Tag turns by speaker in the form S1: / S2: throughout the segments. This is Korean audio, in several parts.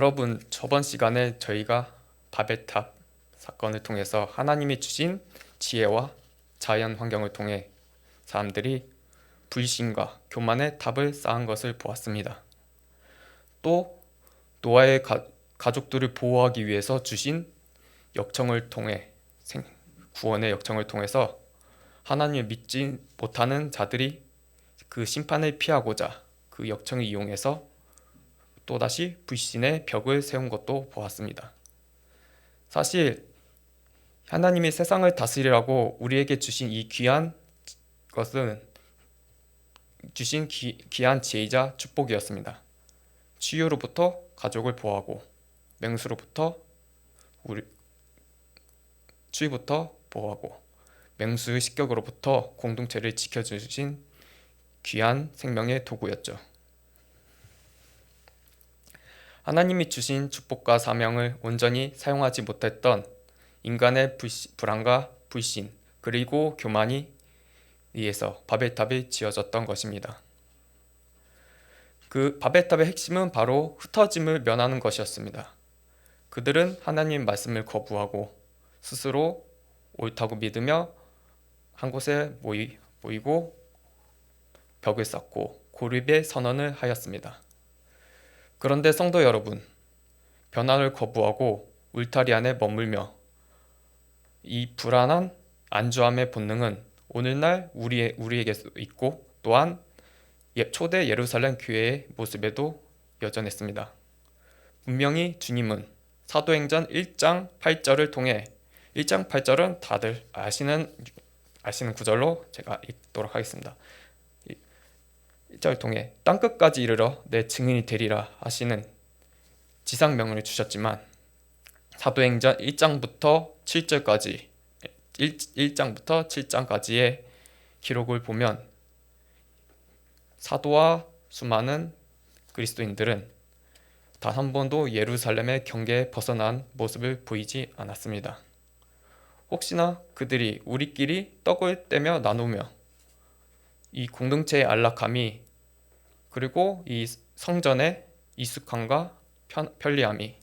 S1: 여러분, 저번 시간에 저희가 바벨탑 사건을 통해서 하나님이 주신 지혜와 자연 환경을 통해 사람들이 불신과 교만의 탑을 쌓은 것을 보았습니다. 또 노아의 가족들을 보호하기 위해서 주신 역청을 통해 구원의 역청을 통해서 하나님을 믿지 못하는 자들이 그 심판을 피하고자 그 역청을 이용해서 또다시 불신의 벽을 세운 것도 보았습니다. 사실 하나님이 세상을 다스리라고 우리에게 주신 이 귀한 것은 주신 귀한 지혜이자 축복이었습니다. 치유로부터 가족을 보호하고 추위부터 보호하고 맹수의 식격으로부터 공동체를 지켜주신 귀한 생명의 도구였죠. 하나님이 주신 축복과 사명을 온전히 사용하지 못했던 인간의 불안과 불신 그리고 교만이 의해서 바벨탑이 지어졌던 것입니다. 그 바벨탑의 핵심은 바로 흩어짐을 면하는 것이었습니다. 그들은 하나님의 말씀을 거부하고 스스로 옳다고 믿으며 한 곳에 모이고 벽을 쌓고 고립의 선언을 하였습니다. 그런데 성도 여러분, 변화를 거부하고 울타리 안에 머물며 이 불안한 안주함의 본능은 오늘날 우리에게도 있고 또한 초대 예루살렘 교회의 모습에도 여전했습니다. 분명히 주님은 사도행전 1장 8절을 통해 1장 8절은 다들 아시는 구절로 제가 읽도록 하겠습니다. 1절을 통해 땅끝까지 이르러 내 증인이 되리라 하시는 지상명령을 주셨지만 사도행전 1장부터 7장까지의 기록을 보면 사도와 수많은 그리스도인들은 단 한 번도 예루살렘의 경계에 벗어난 모습을 보이지 않았습니다. 혹시나 그들이 우리끼리 떡을 떼며 나누며 이 공동체의 안락함이 그리고 이 성전의 익숙함과 편리함이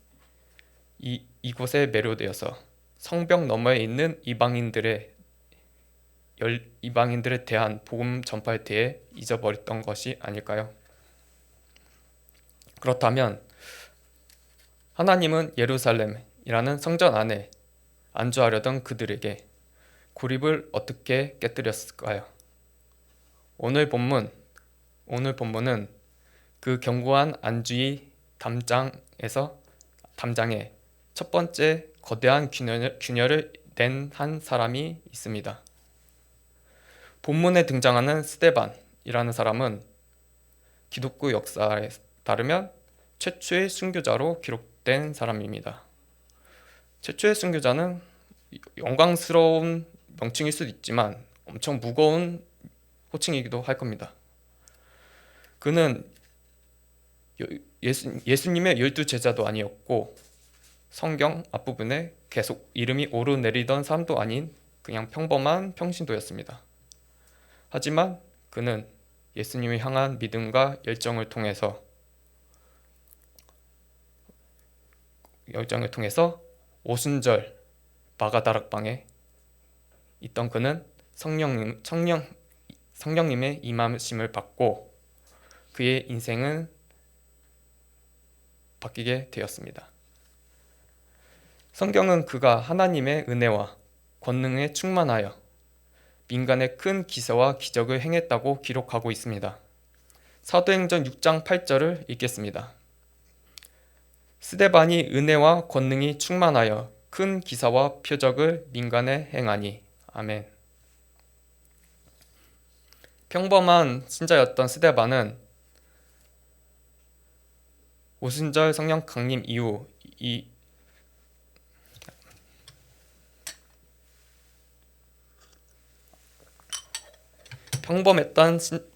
S1: 이곳에 매료되어서 성벽 너머에 있는 이방인들에 대한 복음 전파에 대해 잊어버렸던 것이 아닐까요? 그렇다면 하나님은 예루살렘이라는 성전 안에 안주하려던 그들에게 고립을 어떻게 깨뜨렸을까요? 오늘 본문은 그 견고한 안주의 담장에 첫 번째 거대한 균열을 낸 한 사람이 있습니다. 본문에 등장하는 스데반이라는 사람은 기독교 역사에 따르면 최초의 순교자로 기록된 사람입니다. 최초의 순교자는 영광스러운 명칭일 수도 있지만 엄청 무거운 호칭이기도 할 겁니다. 그는 예수님의 12제자도 아니었고 성경 앞부분에 계속 이름이 오르내리던 사람도 아닌 그냥 평범한 평신도였습니다. 하지만 그는 예수님을 향한 믿음과 열정을 통해서 오순절 마가다락방에 있던 그는 성령님의 임하심을 받고 그의 인생은 바뀌게 되었습니다. 성경은 그가 하나님의 은혜와 권능에 충만하여 민간에 큰 기사와 기적을 행했다고 기록하고 있습니다. 사도행전 6장 8절을 읽겠습니다. 스데반이 은혜와 권능이 충만하여 큰 기사와 표적을 민간에 행하니. 아멘. 평범한 신자였던 스데반은 오순절 성령 강림 이후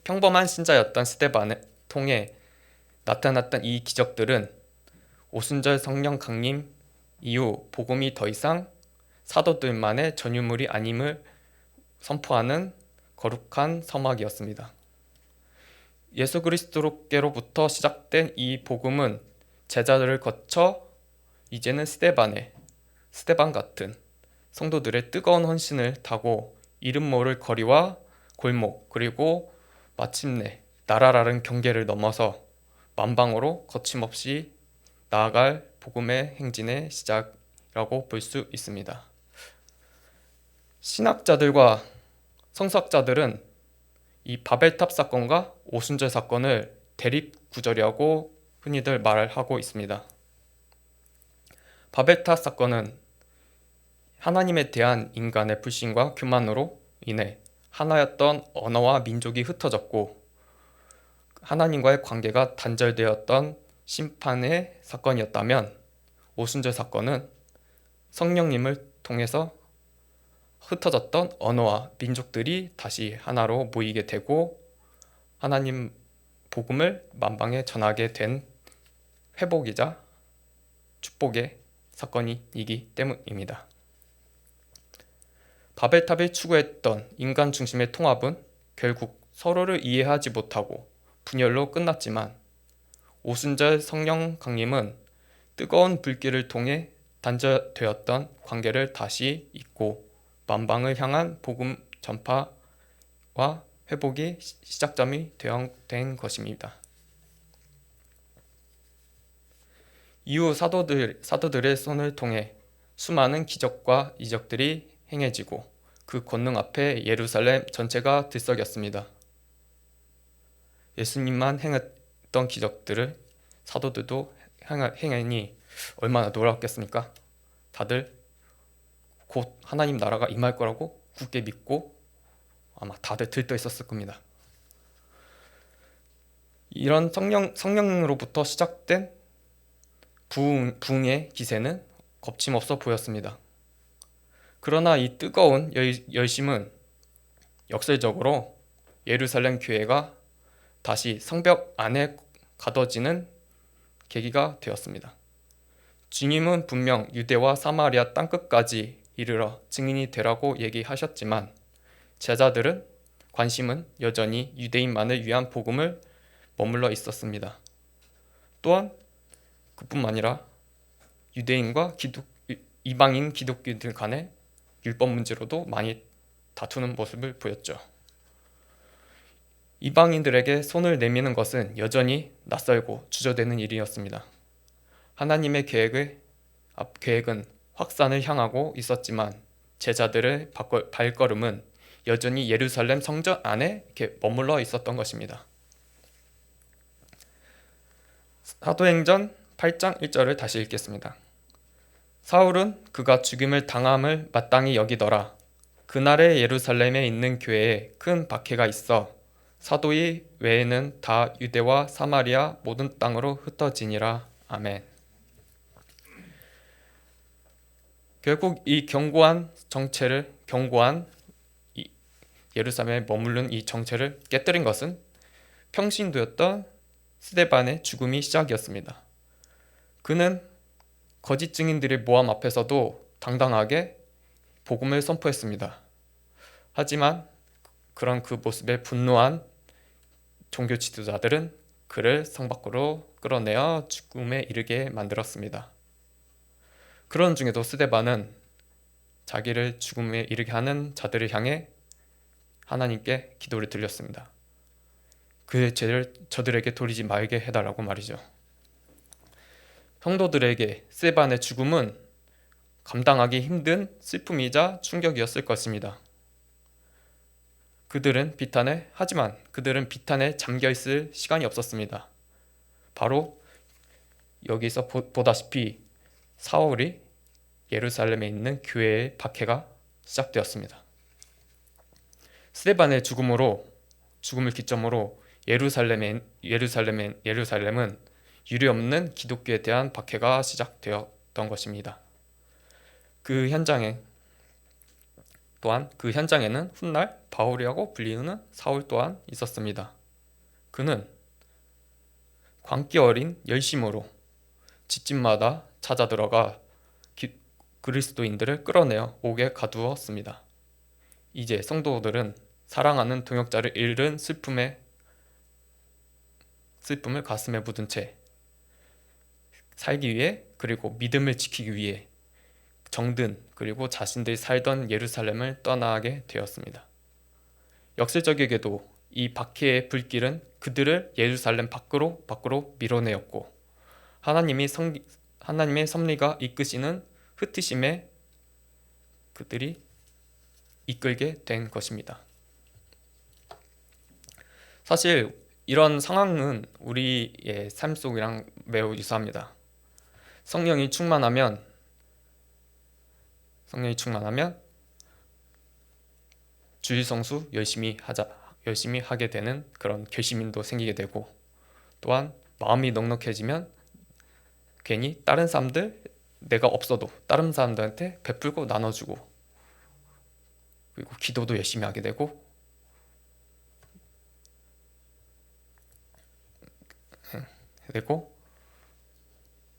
S1: 평범한 신자였던 스데반을 통해 나타났던 이 기적들은 오순절 성령 강림 이후 복음이 더 이상 사도들만의 전유물이 아님을 선포하는 거룩한 서막이었습니다. 예수 그리스도께로부터 시작된 이 복음은 제자들을 거쳐 이제는 스데반 같은 성도들의 뜨거운 헌신을 타고 이름 모를 거리와 골목, 그리고 마침내 나라라는 경계를 넘어서 만방으로 거침없이 나아갈 복음의 행진의 시작이라고 볼 수 있습니다. 신학자들과 성서학자들은 이 바벨탑 사건과 오순절 사건을 대립 구절이라고 흔히들 말하고 있습니다. 바벨탑 사건은 하나님에 대한 인간의 불신과 교만으로 인해 하나였던 언어와 민족이 흩어졌고 하나님과의 관계가 단절되었던 심판의 사건이었다면, 오순절 사건은 성령님을 통해서 흩어졌던 언어와 민족들이 다시 하나로 모이게 되고 하나님 복음을 만방에 전하게 된 회복이자 축복의 사건이기 때문입니다. 바벨탑이 추구했던 인간 중심의 통합은 결국 서로를 이해하지 못하고 분열로 끝났지만, 오순절 성령 강림은 뜨거운 불길을 통해 단절되었던 관계를 다시 잇고 만방을 향한 복음 전파와 회복의 시작점이 된 것입니다. 이후 사도들의 손을 통해 수많은 기적과 이적들이 행해지고 그 권능 앞에 예루살렘 전체가 들썩였습니다. 예수님만 행했던 기적들을 사도들도 행하니 얼마나 놀랍겠습니까? 다들 곧 하나님 나라가 임할 거라고 굳게 믿고 아마 다들 들떠 있었을 겁니다. 이런 성령으로부터 시작된 부흥의 기세는 거침없어 보였습니다. 그러나 이 뜨거운 열심은 역설적으로 예루살렘 교회가 다시 성벽 안에 가둬지는 계기가 되었습니다. 주님은 분명 유대와 사마리아 땅끝까지 이르러 증인이 되라고 얘기하셨지만 제자들은 관심은 여전히 유대인만을 위한 복음을 머물러 있었습니다. 또한 그뿐만 아니라 유대인과 이방인 기독교인들 간의 율법 문제로도 많이 다투는 모습을 보였죠. 이방인들에게 손을 내미는 것은 여전히 낯설고 주저되는 일이었습니다. 하나님의 계획은 확산을 향하고 있었지만 제자들의 발걸음은 여전히 예루살렘 성전 안에 이렇게 머물러 있었던 것입니다. 사도행전 8장 1절을 다시 읽겠습니다. 사울은 그가 죽임을 당함을 마땅히 여기더라. 그날에 예루살렘에 있는 교회에 큰 박해가 있어 사도의 외에는 다 유대와 사마리아 모든 땅으로 흩어지니라. 아멘. 결국 이 견고한 예루살렘에 머무른 이 정체를 깨뜨린 것은 평신도였던 스데반의 죽음이 시작이었습니다. 그는 거짓 증인들의 모함 앞에서도 당당하게 복음을 선포했습니다. 하지만 그런 그 모습에 분노한 종교 지도자들은 그를 성 밖으로 끌어내어 죽음에 이르게 만들었습니다. 그런 중에도 스데반은 자기를 죽음에 이르게 하는 자들을 향해 하나님께 기도를 드렸습니다. 그의 죄를 저들에게 돌리지 말게 해달라고 말이죠. 성도들에게 스데반의 죽음은 감당하기 힘든 슬픔이자 충격이었을 것입니다. 하지만 그들은 비탄에 잠겨있을 시간이 없었습니다. 바로 여기서 보다시피 사울이 예루살렘에 있는 교회의 박해가 시작되었습니다. 스데반의 죽음을 기점으로 예루살렘은 유례없는 기독교에 대한 박해가 시작되었던 것입니다. 그 현장에는 훗날 바울이라고 불리는 사울 또한 있었습니다. 그는 광기 어린 열심으로 집집마다 찾아 들어가 그리스도인들을 끌어내어 옥에 가두었습니다. 이제 성도들은 사랑하는 동역자를 잃은 슬픔을 가슴에 묻은 채 살기 위해 그리고 믿음을 지키기 위해 정든 그리고 자신들이 살던 예루살렘을 떠나게 되었습니다. 역설적이게도 이 박해의 불길은 그들을 예루살렘 밖으로 밀어내었고 하나님의 섭리가 이끄시는 흩으심에 그들이 이끌게 된 것입니다. 사실 이런 상황은 우리의 삶 속이랑 매우 유사합니다. 성령이 충만하면 주일 성수 열심히 하게 되는 그런 결심도 생기게 되고, 또한 마음이 넉넉해지면 괜히 내가 없어도 다른 사람들한테 베풀고 나눠주고, 그리고 기도도 열심히 하게 되고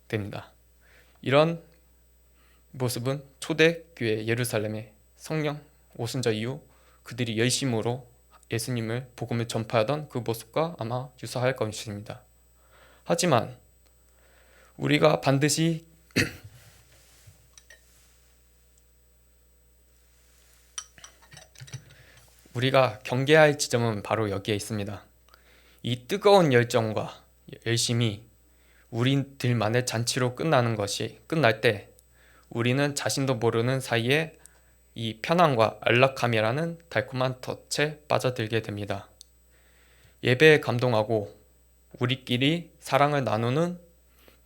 S1: 됩니다. 이런 모습은 초대교회 예루살렘의 성령 오순절 이후 그들이 열심으로 예수님을 복음을 전파하던 그 모습과 아마 유사할 것입니다. 하지만 우리가 반드시 우리가 경계할 지점은 바로 여기에 있습니다. 이 뜨거운 열정과 열심이 우리들만의 잔치로 끝날 때 우리는 자신도 모르는 사이에 이 편안과 안락함이라는 달콤한 덫에 빠져들게 됩니다. 예배에 감동하고 우리끼리 사랑을 나누는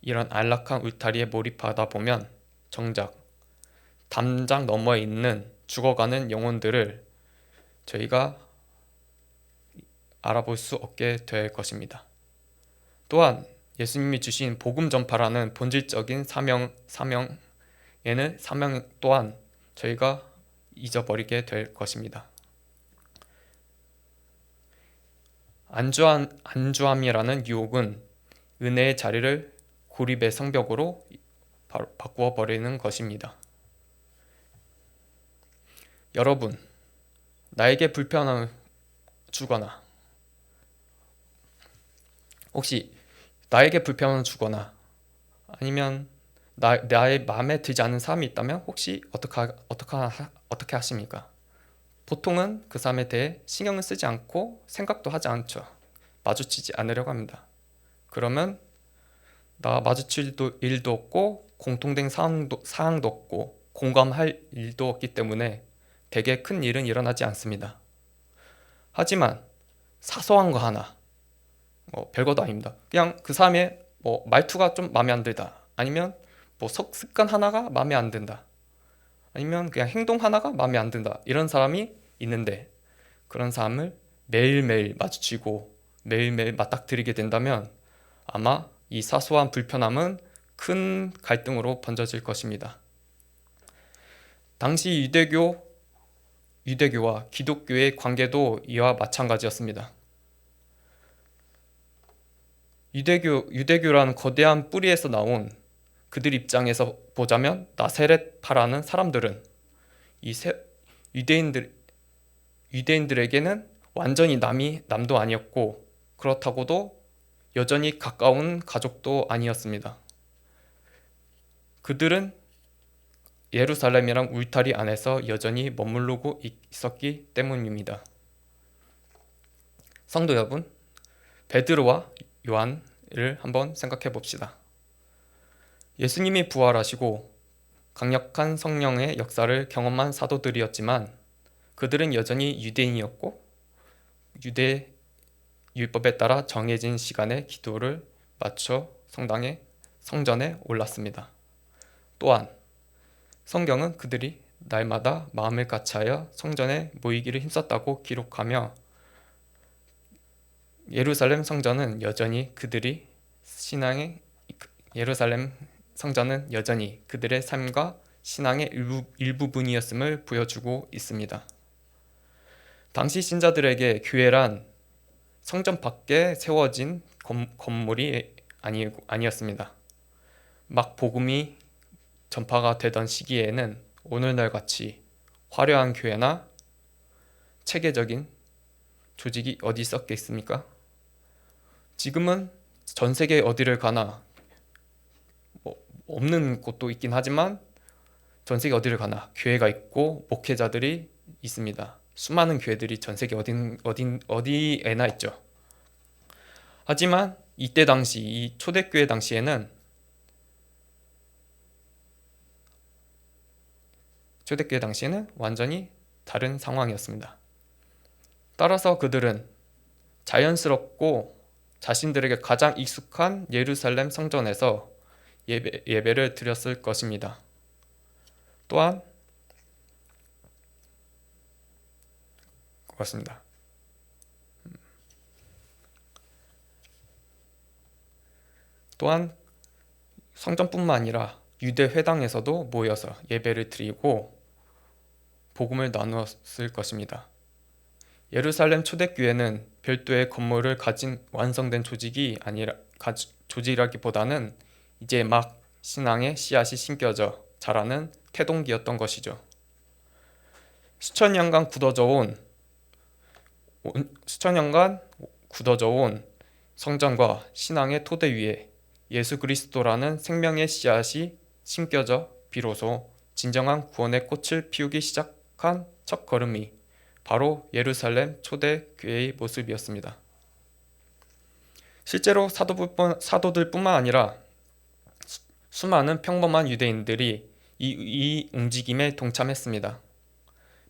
S1: 이런 안락한 울타리에 몰입하다 보면 정작 담장 너머에 있는 죽어가는 영혼들을 저희가 알아볼 수 없게 될 것입니다. 또한 예수님이 주신 복음 전파라는 본질적인 사명 또한 저희가 잊어버리게 될 것입니다. 안주함이라는 유혹은 은혜의 자리를 고립의 성벽으로 바꾸어 버리는 것입니다. 여러분, 나에게 불편함을 주거나 아니면 나의 마음에 들지 않는 사람이 있다면 혹시 어떻게 하십니까? 보통은 그 사람에 대해 신경을 쓰지 않고 생각도 하지 않죠. 마주치지 않으려고 합니다. 그러면 나 마주칠 일도 없고 공통된 사항도 없고 공감할 일도 없기 때문에 되게 큰 일은 일어나지 않습니다. 하지만 사소한 거 하나, 별것도 아닙니다. 그냥 그 사람의 말투가 좀 마음에 안 들다, 아니면 습관 하나가 마음에 안 든다, 아니면 그냥 행동 하나가 마음에 안 든다, 이런 사람이 있는데 그런 사람을 매일매일 마주치고 매일매일 맞닥뜨리게 된다면 아마 이 사소한 불편함은 큰 갈등으로 번져질 것입니다. 당시 유대교와 기독교의 관계도 이와 마찬가지였습니다. 유대교라는 거대한 뿌리에서 나온 그들 입장에서 보자면 나세렛파라는 사람들은 유대인들에게는 완전히 남도 아니었고, 그렇다고도 여전히 가까운 가족도 아니었습니다. 그들은 예루살렘이란 울타리 안에서 여전히 머무르고 있었기 때문입니다. 성도 여러분, 베드로와 요한을 한번 생각해 봅시다. 예수님이 부활하시고 강력한 성령의 역사를 경험한 사도들이었지만 그들은 여전히 유대인이었고 유대 율법에 따라 정해진 시간에 기도를 마쳐 성전에 올랐습니다. 또한 성경은 그들이 날마다 마음을 같이하여 성전에 모이기를 힘썼다고 기록하며 예루살렘 성전은 여전히 그들의 삶과 신앙의 일부분이었음을 보여주고 있습니다. 당시 신자들에게 교회란 성전 밖에 세워진 건물이 아니었습니다. 막 복음이 전파가 되던 시기에는 오늘날 같이 화려한 교회나 체계적인 조직이 어디 있었겠습니까? 지금은 전 세계 어디를 가나 없는 곳도 있긴 하지만 전 세계 어디를 가나 교회가 있고 목회자들이 있습니다. 수많은 교회들이 전 세계 어디에나 있죠. 하지만 이때 당시 이 초대교회 당시에는 완전히 다른 상황이었습니다. 따라서 그들은 자연스럽고 자신들에게 가장 익숙한 예루살렘 성전에서 예배를 드렸을 것입니다. 또한 그렇습니다. 또한 성전뿐만 아니라 유대 회당에서도 모여서 예배를 드리고 복음을 나누었을 것입니다. 예루살렘 초대교회는 별도의 건물을 가진 완성된 조직이라기보다는 이제 막 신앙의 씨앗이 심겨져 자라는 태동기였던 것이죠. 수천 년간 굳어져 온 성전과 신앙의 토대 위에 예수 그리스도라는 생명의 씨앗이 심겨져 비로소 진정한 구원의 꽃을 피우기 시작한 첫 걸음이 바로 예루살렘 초대교회의 모습이었습니다. 실제로 사도들뿐만 아니라 수많은 평범한 유대인들이 이 움직임에 동참했습니다.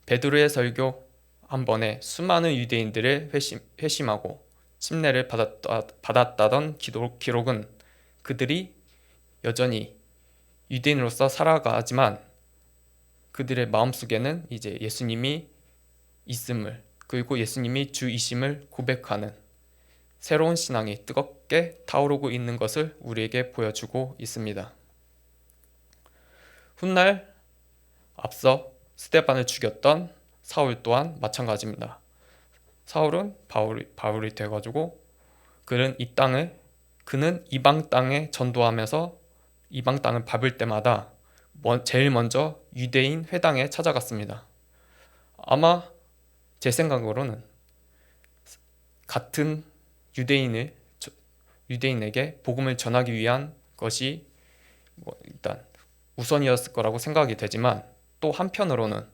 S1: 베드로의 설교 한 번에 수많은 유대인들의 회심하고 침례를 받았다던 기록은 그들이 여전히 유대인으로서 살아가지만 그들의 마음속에는 이제 예수님이 있음을, 그리고 예수님이 주이심을 고백하는 새로운 신앙이 뜨겁게 타오르고 있는 것을 우리에게 보여주고 있습니다. 훗날 앞서 스데반을 죽였던 사울 또한 마찬가지입니다. 사울은 바울이 돼가지고 그는 이방 땅에 전도하면서 이방 땅을 밟을 때마다 제일 먼저 유대인 회당에 찾아갔습니다. 아마 제 생각으로는 같은 유대인에게 복음을 전하기 위한 것이 일단 우선이었을 거라고 생각이 되지만, 또 한편으로는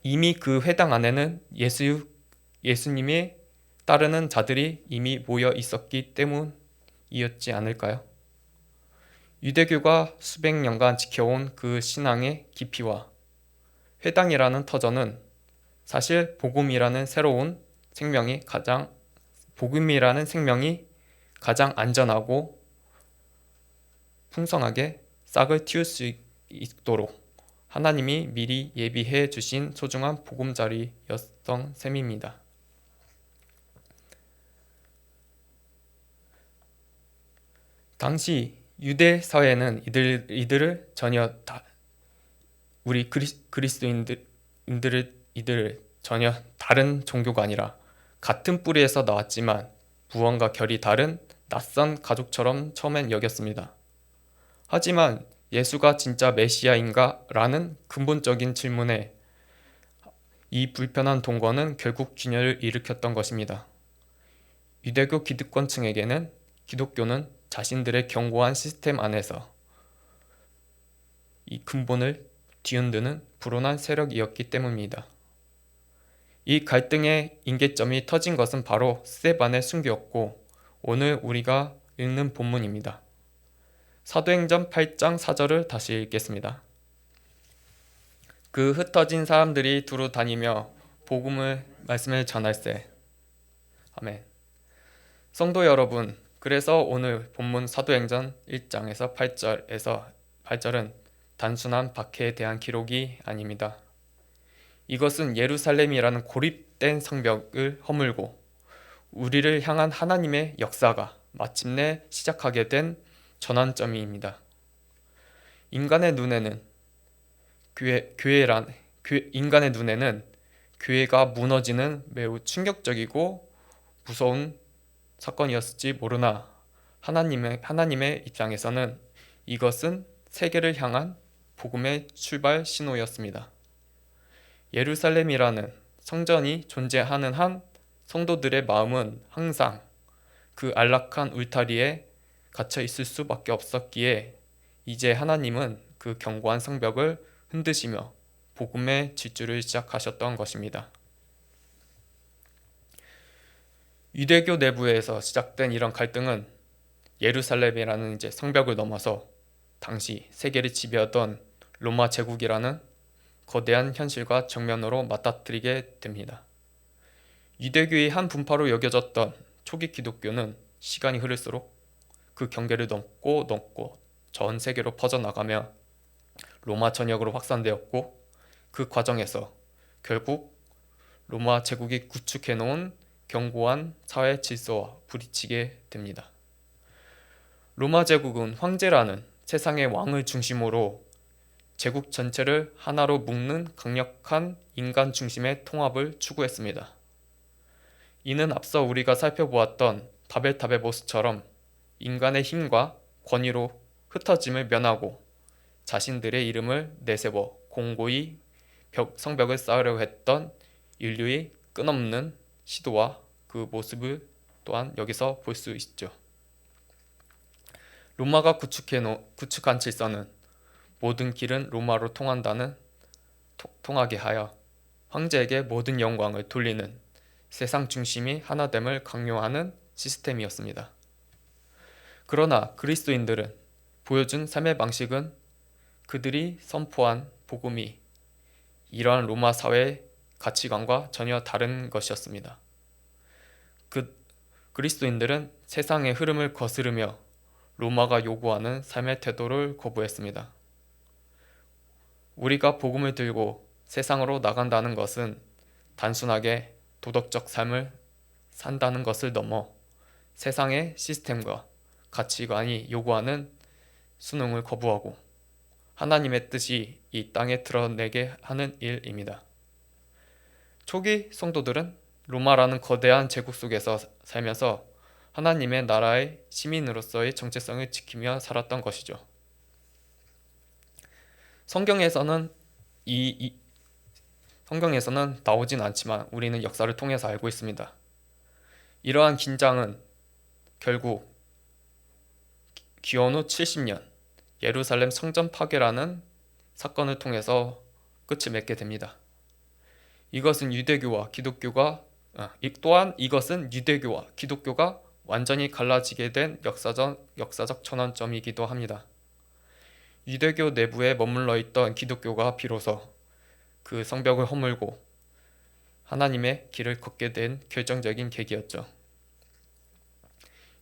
S1: 이미 그 회당 안에는 예수님의 따르는 자들이 이미 모여 있었기 때문이었지 않을까요? 유대교가 수백 년간 지켜온 그 신앙의 깊이와 회당이라는 터전은 사실 복음이라는 생명이 가장 안전하고 풍성하게 싹을 틔울 수 있도록 하나님이 미리 예비해 주신 소중한 보금자리였던 셈입니다. 당시 유대 사회는 이들을 전혀 우리 이들을 전혀 다른 종교가 아니라 같은 뿌리에서 나왔지만 무언가 결이 다른 낯선 가족처럼 처음엔 여겼습니다. 하지만 예수가 진짜 메시아인가? 라는 근본적인 질문에 이 불편한 동거는 결국 균열을 일으켰던 것입니다. 유대교 기득권층에게는 기독교는 자신들의 견고한 시스템 안에서 이 근본을 뒤흔드는 불온한 세력이었기 때문입니다. 이 갈등의 임계점이 터진 것은 바로 스데반의 순교였고, 오늘 우리가 읽는 본문입니다. 사도행전 8장 4절을 다시 읽겠습니다. 그 흩어진 사람들이 두루 다니며 말씀을 전할세. 아멘. 성도 여러분, 그래서 오늘 본문 사도행전 1장에서 8절은 단순한 박해에 대한 기록이 아닙니다. 이것은 예루살렘이라는 고립된 성벽을 허물고 우리를 향한 하나님의 역사가 마침내 시작하게 된 전환점입니다. 인간의 눈에는 교회가 무너지는 매우 충격적이고 무서운 사건이었을지 모르나 하나님의 입장에서는 이것은 세계를 향한 복음의 출발 신호였습니다. 예루살렘이라는 성전이 존재하는 한 성도들의 마음은 항상 그 안락한 울타리에 갇혀 있을 수밖에 없었기에 이제 하나님은 그 견고한 성벽을 흔드시며 복음의 질주를 시작하셨던 것입니다. 유대교 내부에서 시작된 이런 갈등은 예루살렘이라는 성벽을 넘어서 당시 세계를 지배하던 로마 제국이라는 거대한 현실과 정면으로 맞닥뜨리게 됩니다. 유대교의 한 분파로 여겨졌던 초기 기독교는 시간이 흐를수록 그 경계를 넘고 전 세계로 퍼져나가며 로마 전역으로 확산되었고, 그 과정에서 결국 로마 제국이 구축해놓은 견고한 사회 질서와 부딪히게 됩니다. 로마 제국은 황제라는 세상의 왕을 중심으로 제국 전체를 하나로 묶는 강력한 인간 중심의 통합을 추구했습니다. 이는 앞서 우리가 살펴보았던 바벨탑의 모습처럼 인간의 힘과 권위로 흩어짐을 면하고 자신들의 이름을 내세워 공고히 성벽을 쌓으려고 했던 인류의 끝없는 시도와 그 모습을 또한 여기서 볼 수 있죠. 로마가 구축한 질서는 모든 길은 로마로 통하게 하여 황제에게 모든 영광을 돌리는 세상 중심이 하나됨을 강요하는 시스템이었습니다. 그러나 그리스도인들은 보여준 삶의 방식은 그들이 선포한 복음이 이러한 로마 사회의 가치관과 전혀 다른 것이었습니다. 그리스도인들은 세상의 흐름을 거스르며 로마가 요구하는 삶의 태도를 거부했습니다. 우리가 복음을 들고 세상으로 나간다는 것은 단순하게 도덕적 삶을 산다는 것을 넘어 세상의 시스템과 가치관이 요구하는 순응을 거부하고 하나님의 뜻이 이 땅에 드러내게 하는 일입니다. 초기 성도들은 로마라는 거대한 제국 속에서 살면서 하나님의 나라의 시민으로서의 정체성을 지키며 살았던 것이죠. 성경에서는 나오진 않지만 우리는 역사를 통해서 알고 있습니다. 이러한 긴장은 결국 기원 후 70년 예루살렘 성전 파괴라는 사건을 통해서 끝을 맺게 됩니다. 이것은 유대교와 기독교가 완전히 갈라지게 된 역사적 전환점이기도 합니다. 유대교 내부에 머물러 있던 기독교가 비로소 그 성벽을 허물고 하나님의 길을 걷게 된 결정적인 계기였죠.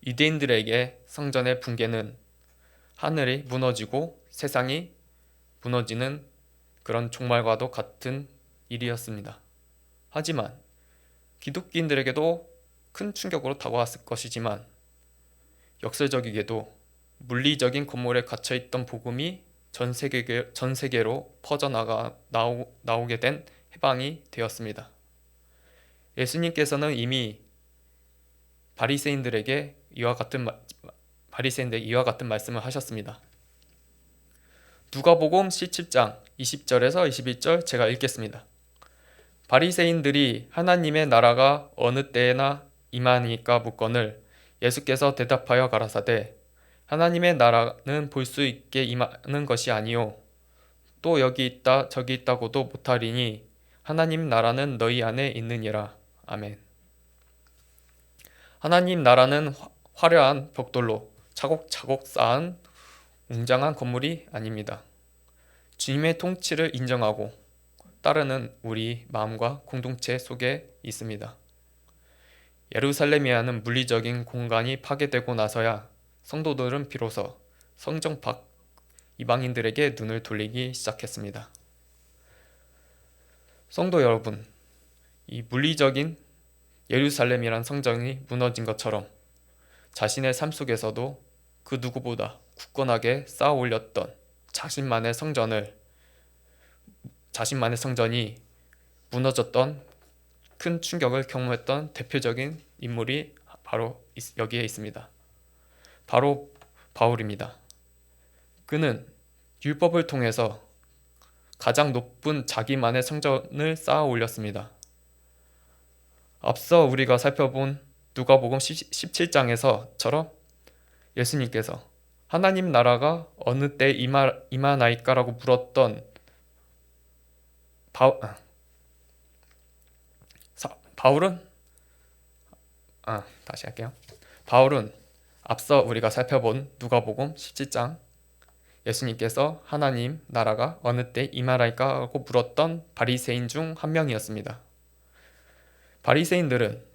S1: 유대인들에게 성전의 붕괴는 하늘이 무너지고 세상이 무너지는 그런 종말과도 같은 일이었습니다. 하지만 기독교인들에게도 큰 충격으로 다가왔을 것이지만 역설적이게도 물리적인 건물에 갇혀있던 복음이 전 세계로 나오게 된 해방이 되었습니다. 예수님께서는 이미 바리새인들에게 이와 같은 말씀을 하셨습니다. 누가복음 17장 20절에서 21절 제가 읽겠습니다. 바리새인들이 하나님의 나라가 어느 때에나 임하니까 묻거늘 예수께서 대답하여 가라사대 하나님의 나라는 볼 수 있게 임하는 것이 아니요 또 여기 있다 저기 있다고도 못하리니 하나님 나라는 너희 안에 있느니라. 아멘. 하나님 나라는 화려한 벽돌로 차곡차곡 쌓은 웅장한 건물이 아닙니다. 주님의 통치를 인정하고 따르는 우리 마음과 공동체 속에 있습니다. 예루살렘이라는 물리적인 공간이 파괴되고 나서야 성도들은 비로소 성전 밖 이방인들에게 눈을 돌리기 시작했습니다. 성도 여러분, 이 물리적인 예루살렘이란 성전이 무너진 것처럼 자신의 삶 속에서도 그 누구보다 굳건하게 쌓아 올렸던 자신만의 성전이 무너졌던 큰 충격을 경험했던 대표적인 인물이 바로 여기에 있습니다. 바로 바울입니다. 그는 율법을 통해서 가장 높은 자기만의 성전을 쌓아 올렸습니다. 앞서 우리가 살펴본 누가복음 17장에서처럼 예수님께서 하나님 나라가 어느 때 임하나이까라고 물었던 바, 아, 바울은 다시 할게요. 바울은 앞서 우리가 살펴본 누가복음 17장 예수님께서 하나님 나라가 어느 때 임하나이까 하고 물었던 바리새인 중 한 명이었습니다. 바리새인들은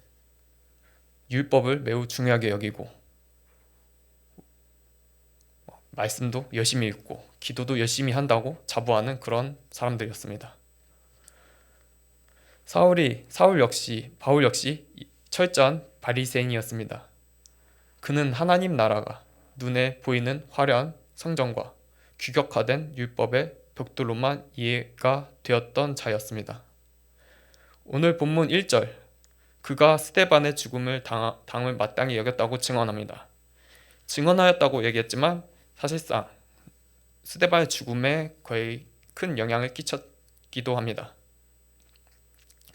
S1: 율법을 매우 중요하게 여기고 말씀도 열심히 읽고 기도도 열심히 한다고 자부하는 그런 사람들이었습니다. 바울 역시 철저한 바리새인이었습니다. 그는 하나님 나라가 눈에 보이는 화려한 성전과 규격화된 율법의 벽돌로만 이해가 되었던 자였습니다. 오늘 본문 1절 그가 스데반의 죽음을 당을 마땅히 여겼다고 증언합니다. 증언하였다고 얘기했지만 사실상 스데반의 죽음에 거의 큰 영향을 끼쳤기도 합니다.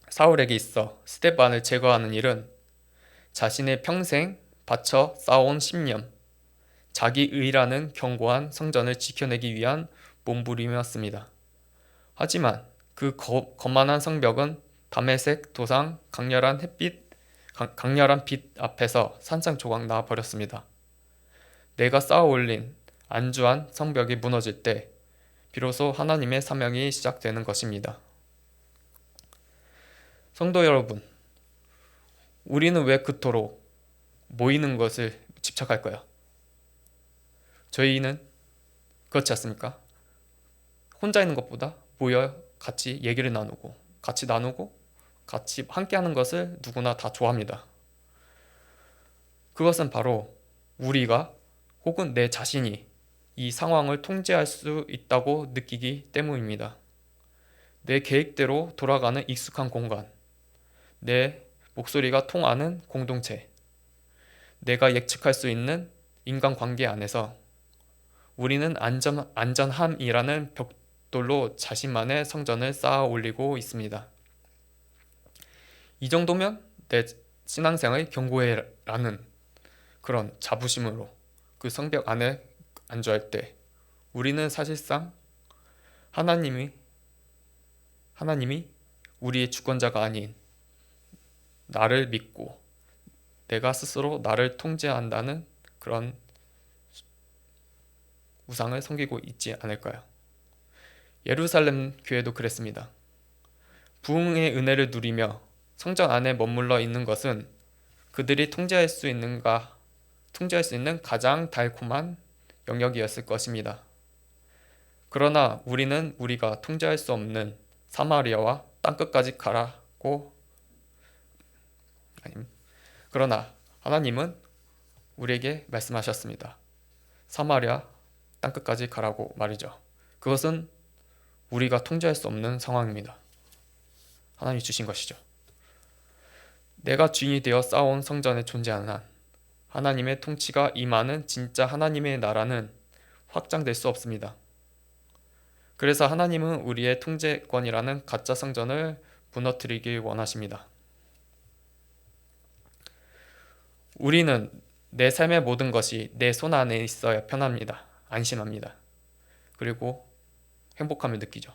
S1: 사울에게 있어 스데반을 제거하는 일은 자신의 평생 바쳐 쌓아온 신념, 자기의라는 견고한 성전을 지켜내기 위한 몸부림이었습니다. 하지만 그 거만한 성벽은 다메섹 도상 강렬한 빛 앞에서 산산조각 나 버렸습니다. 내가 쌓아 올린 안주한 성벽이 무너질 때 비로소 하나님의 사명이 시작되는 것입니다. 성도 여러분, 우리는 왜 그토록 모이는 것을 집착할까요? 저희는 그렇지 않습니까? 혼자 있는 것보다 모여 같이 얘기를 나누고 같이 함께하는 것을 누구나 다 좋아합니다. 그것은 바로 우리가 혹은 내 자신이 이 상황을 통제할 수 있다고 느끼기 때문입니다. 내 계획대로 돌아가는 익숙한 공간, 내 목소리가 통하는 공동체, 내가 예측할 수 있는 인간관계 안에서 우리는 안전함이라는 벽돌로 자신만의 성전을 쌓아 올리고 있습니다. 이 정도면 내 신앙생활이 견고해라는 그런 자부심으로 그 성벽 안에 안주할 때 우리는 사실상 하나님이 우리의 주권자가 아닌 나를 믿고 내가 스스로 나를 통제한다는 그런 우상을 섬기고 있지 않을까요? 예루살렘 교회도 그랬습니다. 부흥의 은혜를 누리며 성전 안에 머물러 있는 것은 그들이 통제할 수 있는 가장 달콤한 영역이었을 것입니다. 그러나 우리는 우리가 통제할 수 없는 사마리아와 땅끝까지 가라고 그러나 하나님은 우리에게 말씀하셨습니다. 사마리아 땅끝까지 가라고 말이죠. 그것은 우리가 통제할 수 없는 상황입니다. 하나님이 주신 것이죠. 내가 주인이 되어 쌓아온 성전에 존재하는 한 하나님의 통치가 임하는 진짜 하나님의 나라는 확장될 수 없습니다. 그래서 하나님은 우리의 통제권이라는 가짜 성전을 무너뜨리길 원하십니다. 우리는 내 삶의 모든 것이 내 손 안에 있어야 편합니다. 안심합니다. 그리고 행복함을 느끼죠.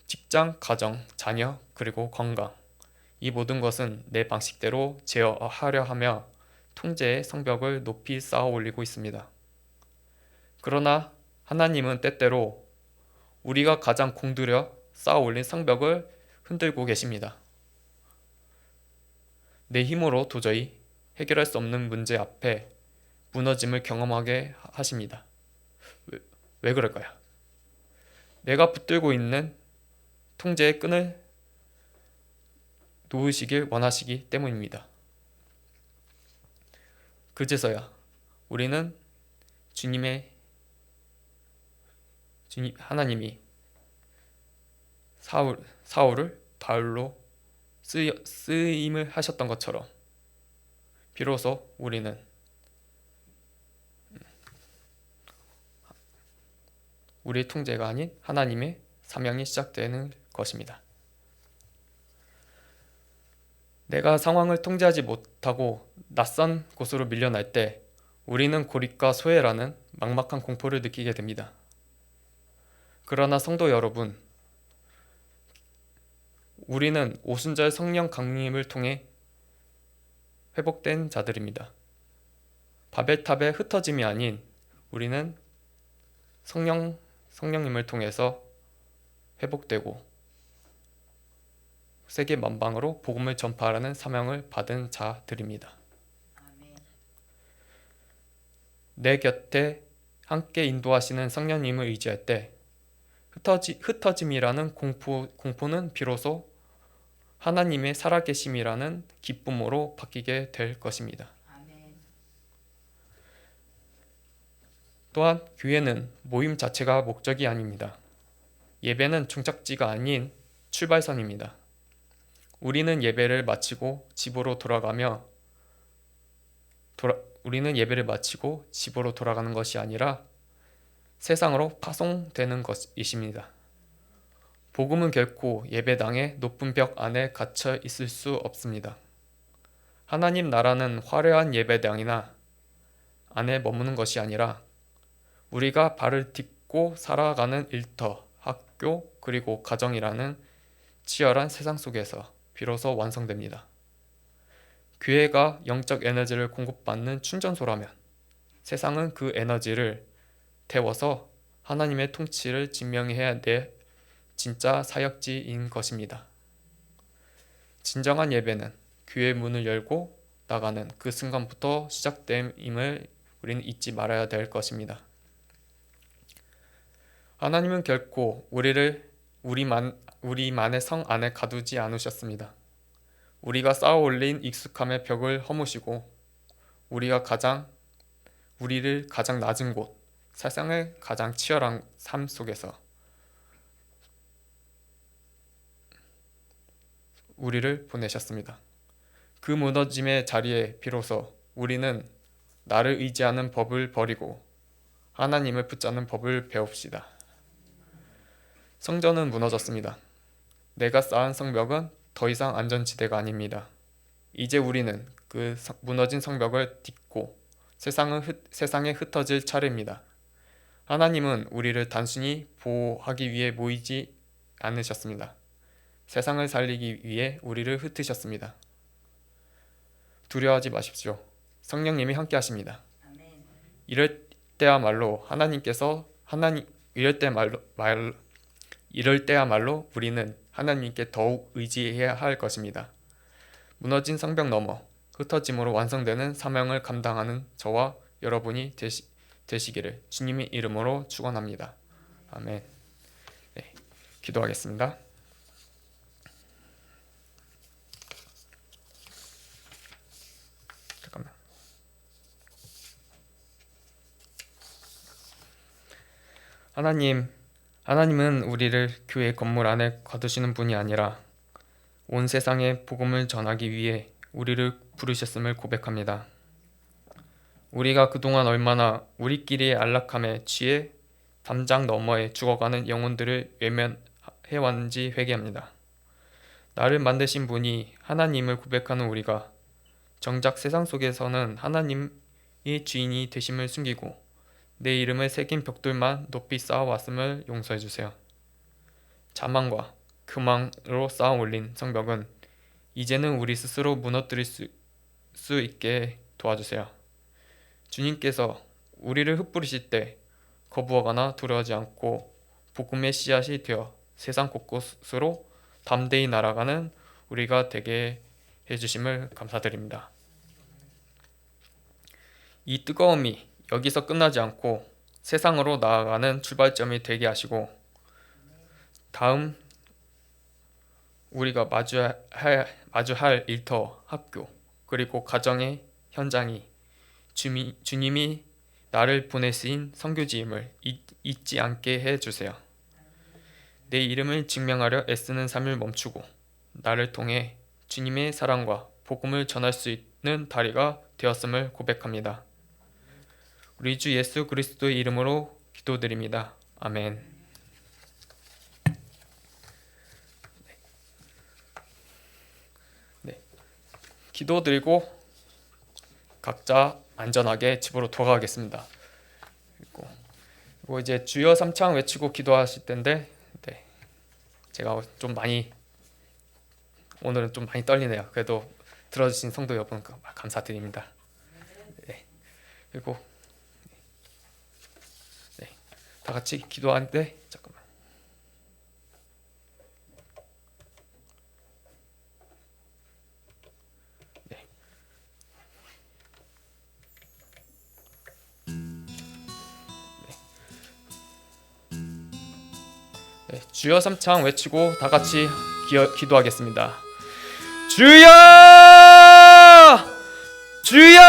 S1: 직장, 가정, 자녀, 그리고 건강. 이 모든 것은 내 방식대로 제어하려 하며 통제의 성벽을 높이 쌓아 올리고 있습니다. 그러나 하나님은 때때로 우리가 가장 공들여 쌓아 올린 성벽을 흔들고 계십니다. 내 힘으로 도저히 해결할 수 없는 문제 앞에 무너짐을 경험하게 하십니다. 왜 그럴까요? 내가 붙들고 있는 통제의 끈을 놓으시길 원하시기 때문입니다. 그제서야 우리는 하나님이 사울을 바울로 쓰임을 하셨던 것처럼 비로소 우리는 우리의 통제가 아닌 하나님의 사명이 시작되는 것입니다. 내가 상황을 통제하지 못하고 낯선 곳으로 밀려날 때 우리는 고립과 소외라는 막막한 공포를 느끼게 됩니다. 그러나 성도 여러분, 우리는 오순절 성령 강림을 통해 회복된 자들입니다. 바벨탑의 흩어짐이 아닌 우리는 성령님을 통해서 회복되고 세계 만방으로 복음을 전파하라는 사명을 받은 자들입니다. 내 곁에 함께 인도하시는 성령님을 의지할 때 흩어짐이라는 공포는 비로소 하나님의 살아계심이라는 기쁨으로 바뀌게 될 것입니다. 또한 교회는 모임 자체가 목적이 아닙니다. 예배는 종착지가 아닌 출발선입니다. 우리는 예배를 마치고 집으로 돌아가는 것이 아니라 세상으로 파송되는 것이십니다. 복음은 결코 예배당의 높은 벽 안에 갇혀 있을 수 없습니다. 하나님 나라는 화려한 예배당이나 안에 머무는 것이 아니라 우리가 발을 딛고 살아가는 일터, 학교, 그리고 가정이라는 치열한 세상 속에서 비로소 완성됩니다. 교회가 영적 에너지를 공급받는 충전소라면 세상은 그 에너지를 태워서 하나님의 통치를 증명해야 될 진짜 사역지인 것입니다. 진정한 예배는 교회 문을 열고 나가는 그 순간부터 시작됨임을 우리는 잊지 말아야 될 것입니다. 하나님은 결코 우리를 우리만의 성 안에 가두지 않으셨습니다. 우리가 쌓아 올린 익숙함의 벽을 허무시고 우리를 가장 낮은 곳, 세상의 가장 치열한 삶 속에서 우리를 보내셨습니다. 그 무너짐의 자리에 비로소 우리는 나를 의지하는 법을 버리고 하나님을 붙잡는 법을 배웁시다. 성전은 무너졌습니다. 내가 쌓은 성벽은 더 이상 안전지대가 아닙니다. 이제 우리는 그 무너진 성벽을 딛고 세상에 흩어질 차례입니다. 하나님은 우리를 단순히 보호하기 위해 모이지 않으셨습니다. 세상을 살리기 위해 우리를 흩으셨습니다. 두려워하지 마십시오. 성령님이 함께 하십니다. 이럴 때야말로 우리는 하나님께 더욱 의지해야 할 것입니다. 무너진 성벽 너머 흩어짐으로 완성되는 사명을 감당하는 저와 여러분이 되시기를 주님의 이름으로 축원합니다. 아멘. 네, 기도하겠습니다. 잠깐만. 하나님은 우리를 교회 건물 안에 거두시는 분이 아니라 온 세상에 복음을 전하기 위해 우리를 부르셨음을 고백합니다. 우리가 그동안 얼마나 우리끼리의 안락함에 취해 담장 너머에 죽어가는 영혼들을 외면해왔는지 회개합니다. 나를 만드신 분이 하나님을 고백하는 우리가 정작 세상 속에서는 하나님이 주인이 되심을 숨기고 내 이름을 새긴 벽돌만 높이 쌓아왔음을 용서해주세요. 자만과 교만으로 쌓아 올린 성벽은 이제는 우리 스스로 무너뜨릴 수 있게 도와주세요. 주님께서 우리를 흩뿌리실 때 거부하거나 두려워하지 않고 복음의 씨앗이 되어 세상 곳곳으로 담대히 날아가는 우리가 되게 해주심을 감사드립니다. 이 뜨거움이 여기서 끝나지 않고 세상으로 나아가는 출발점이 되게 하시고 다음 우리가 마주할 일터, 학교, 그리고 가정의 현장이 주님이 나를 보내신 선교지임을 잊지 않게 해주세요. 내 이름을 증명하려 애쓰는 삶을 멈추고 나를 통해 주님의 사랑과 복음을 전할 수 있는 다리가 되었음을 고백합니다. 우리 주 예수 그리스도의 이름으로 기도드립니다. 아멘. 네. 기도드리고 각자 안전하게 집으로 돌아가겠습니다. 그리고 이제 주여 삼창 외치고 기도하실 텐데, 네, 제가 좀 많이 오늘은 좀 많이 떨리네요. 그래도 들어주신 성도 여러분 감사드립니다. 네, 그리고 네, 다 같이 기도하는데 잠깐만. 네. 네, 주여 삼창 외치고 다 같이 기도하겠습니다. 주여! 주여!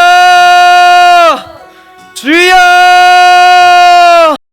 S1: 주여!